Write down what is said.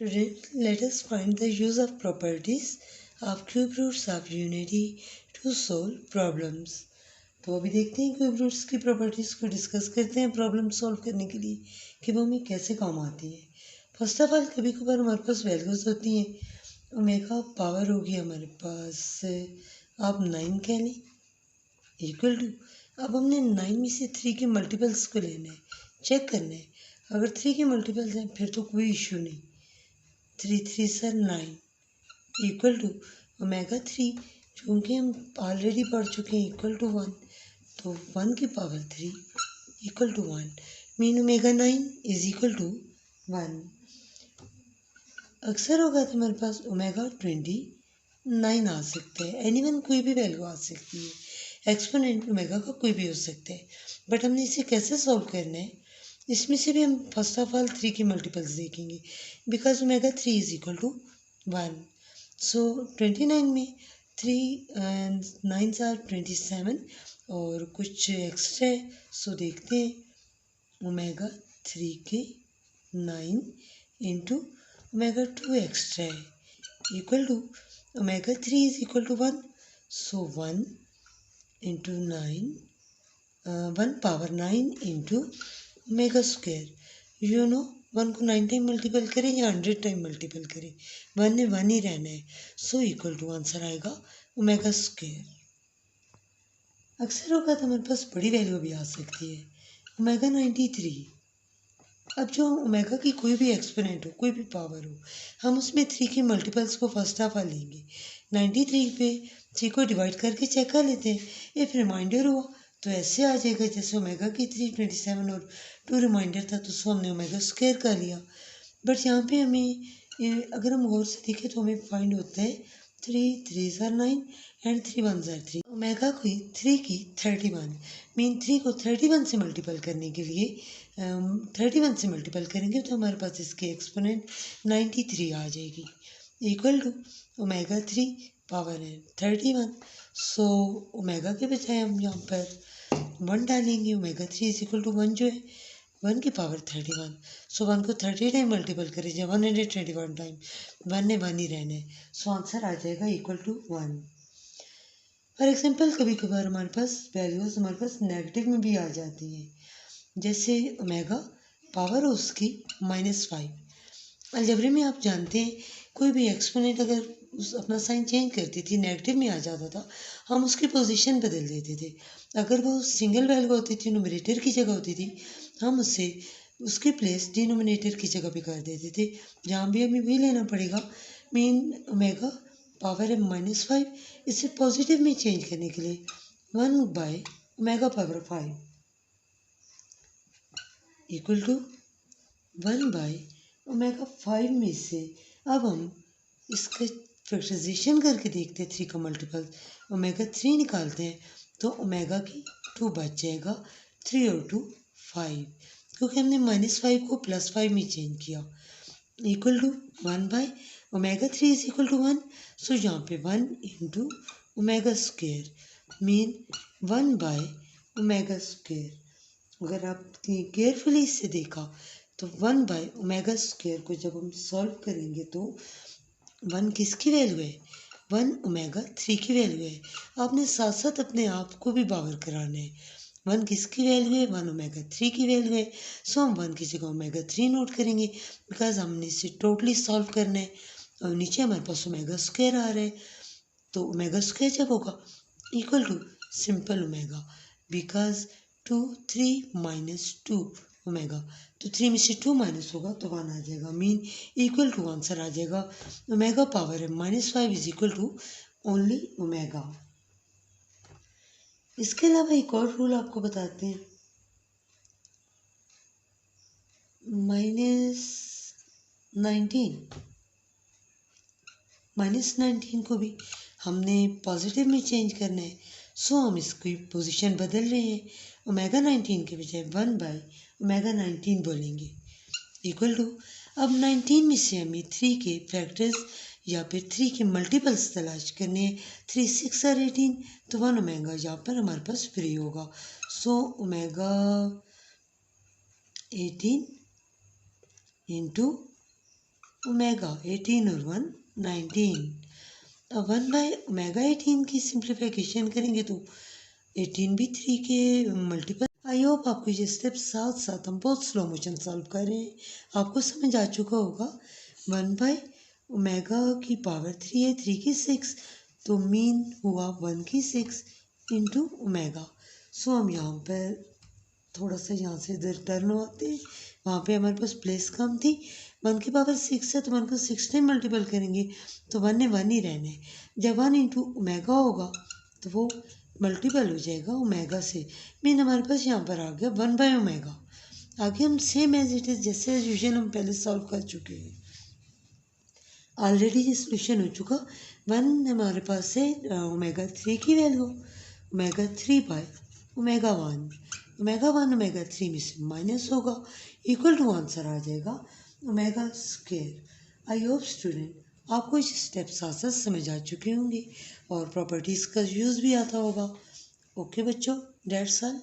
Student, let us find the use of properties of cube roots of unity to solve problems. तो अभी देखते हैं cube roots की properties को discuss करते हैं प्रॉब्लम सॉल्व करने के लिए कि वो हमें कैसे काम आती है। फर्स्ट ऑफ ऑल कभी कभार हमारे पास वैल्यूज़ होती हैं। ओमेगा पावर होगी हमारे पास, आप 9 कह लें, इक्वल टू, अब हमने 9 में से 3 के मल्टीपल्स को लेना है, चेक करना है। अगर 3 के मल्टीपल्स हैं फिर तो कोई इशू नहीं। 3 3 सर 9 इक्वल टू ओमेगा 3, चूँकि हम ऑलरेडी पढ़ चुके हैं, इक्वल टू 1, तो 1 की power 3 equal to 1 mean omega 9 is equal to 1। अक्सर होगा तो हमारे पास ओमेगा 29 आ सकता है, एनीवन कोई भी वैल्यू आ सकती है, एक्सपोनेंट ओमेगा का कोई भी हो सकता है। बट हमने इसे कैसे सॉल्व करना है, इसमें से भी हम फर्स्ट ऑफ ऑल 3 की मल्टीपल्स देखेंगे, because omega 3 is equal to 1। So 29 में 3 9 आर 27 और कुछ एक्स्ट्रा है, सो देखते हैं। ओमेगा 3 के 9 इंटू ओमेगा 2 एक्स्ट्रा है equal to omega 3 is equal to 1, so 1 into 9, 1 power 9 into omega square. You know 1 को 9 टाइम मल्टीपल करें या 100 टाइम मल्टीपल करें, 1 ने 1 ही रहना है, सो इक्वल टू आंसर आएगा ओमेगा स्क्वायर। अक्सर होगा तो हमारे पास बड़ी वैल्यू भी आ सकती है, ओमेगा 93। अब जो ओमेगा की कोई भी एक्सपोनेंट हो, कोई भी पावर हो, हम उसमें 3 के मल्टीपल्स को फर्स्ट ऑफ ऑल लेंगे। 93 पे 3 को डिवाइड करके चेक कर लेते हैं। इफ रिमाइंडर हुआ तो ऐसे आ जाएगा जैसे ओमेगा की 3 27 और 2 रिमाइंडर था, तो उसको हमने ओमेगा स्क्वायर कर लिया। बट यहाँ पे हमें अगर हम गौर से देखें तो हमें फाइंड होता है 3 3 आर 9 एंड 3 1 आर 3। ओमेगा की 3 की 31 मीन 3 को 31 से मल्टीपल करने के लिए 31 से मल्टीपल करेंगे तो हमारे पास इसकी एक्सपोनेंट 93 आ जाएगी, इक्वल टू ओमेगा 3 पावर है 31। सो ओमेगा के बजाय हम यहाँ पर 1 डालेंगे, ओमेगा 3 इज इक्वल टू 1 जो है 1 की पावर 31। सो 1 को 30 टाइम मल्टीपल करें जब 121 टाइम, 1 ने 1 ही रहना है, सो आंसर आ जाएगा इक्वल टू 1। फॉर एग्जाम्पल कभी कभार हमारे पास वैल्यूज हमारे पास नेगेटिव में भी आ जाती हैं, जैसे ओमेगा पावर हो उसकी -5। अलजेब्रे में आप जानते हैं कोई भी एक्सपोनेंट अगर उस अपना साइन चेंज करती थी, नेगेटिव में आ जाता था, हम उसकी पोजीशन बदल देते थे। अगर वो सिंगल वैल्यू होती थी, न्यूमरेटर की जगह होती थी, हम उससे उसकी प्लेस डिनोमिनेटर की जगह पे कर देते थे। जहाँ भी हमें वही लेना पड़ेगा, मीन ओमेगा पावर है -5, इसे पॉजिटिव में चेंज करने के लिए 1/ओमेगा पावर 5 इक्वल टू 1/ओमेगा 5 में से अब हम इसका फैक्टराइजेशन करके देखते हैं। 3 का मल्टीपल ओमेगा 3 निकालते हैं तो ओमेगा की 2 बच जाएगा, 3 और 2 5, क्योंकि हमने -5 को +5 में चेंज किया, इक्वल टू 1/ओमेगा 3 इज इक्वल टू 1। सो यहाँ पे 1 इंटू ओमेगा स्क्वेयर मीन 1/ओमेगा स्क्वेयर। अगर आपने केयरफुली इसे देखा तो 1/ओमेगा स्क्वेयर को जब हम सॉल्व करेंगे तो 1 किसकी वैल्यू है, 1 ओमेगा 3 की वैल्यू है। आपने साथ साथ अपने आप को भी बावर कराना है, 1 किसकी वैल्यू है, 1 ओमेगा 3 की वैल्यू है। सो हम 1 की जगह ओमेगा 3 नोट करेंगे, बिकॉज हमने इसे टोटली सॉल्व करना है। और नीचे हमारे पास ओमेगा स्क्वायर आ रहा है, तो ओमेगा स्क्वायर जब होगा equal to simple omega, because 2 3 -2 omega, तो 3 में से 2 माइनस होगा तो 1 आ जाएगा, मीन इक्वल टू आंसर आ जाएगा ओमेगा पावर है -5 is equal to only omega. इसके अलावा एक और रूल आपको बताते हैं, -19 को भी हमने पॉजिटिव में चेंज करना है। सो हम इसकी पोजीशन बदल रहे हैं, ओमेगा 19 के बजाय 1/ओमेगा 19 बोलेंगे, इक्वल टू, अब 19 में से हमें 3 के फैक्टर्स या फिर 3 के मल्टीपल्स तलाश करने हैं। 3 6 और 18, तो 1 ओमेगा यहाँ पर हमारे पास फ्री होगा। सो ओमेगा 18 इंटू ओमेगा 18 और 1 19। अब 1/ओमेगा 18 की सिंप्लीफिकेशन करेंगे तो 18 भी 3 के मल्टीपल। आई होप आपको ये स्टेप साथ साथ हम बहुत स्लो मोशन सॉल्व कर रहे हैं, आपको समझ आ चुका होगा। 1/ओमेगा 3 की 6, तो मीन हुआ 1 की 6 इंटू ओमेगा। सो हम यहाँ पर थोड़ा सा यहाँ से इधर टर्न होते हैं, वहाँ पे हमारे पास प्लेस कम थी। 1 की पावर 6 है तो 1 को 6 से मल्टीपल करेंगे तो 1 ने 1 ही रहना है। जब 1 इंटू ओमेगा होगा तो वो मल्टीपल हो जाएगा ओमेगा से, मीन हमारे पास यहाँ पर आ गया 1/ओमेगा। आगे हम सेम एज इट इज़ जैसे एज यूजुअल हम पहले सॉल्व कर चुके हैं, ऑलरेडी ये सोल्यूशन हो चुका। 1 हमारे पास है ओमेगा 3 की वैल्यू, ओमेगा 3/ओमेगा 1। ओमेगा 3 में से माइनस होगा, इक्वल टू आंसर आ जाएगा omega square. I hope student आपको ये स्टेप्स साथ साथ समझ आ चुके होंगे और प्रॉपर्टीज़ का यूज़ भी आता होगा। ओके बच्चों, डेट्स ऑल।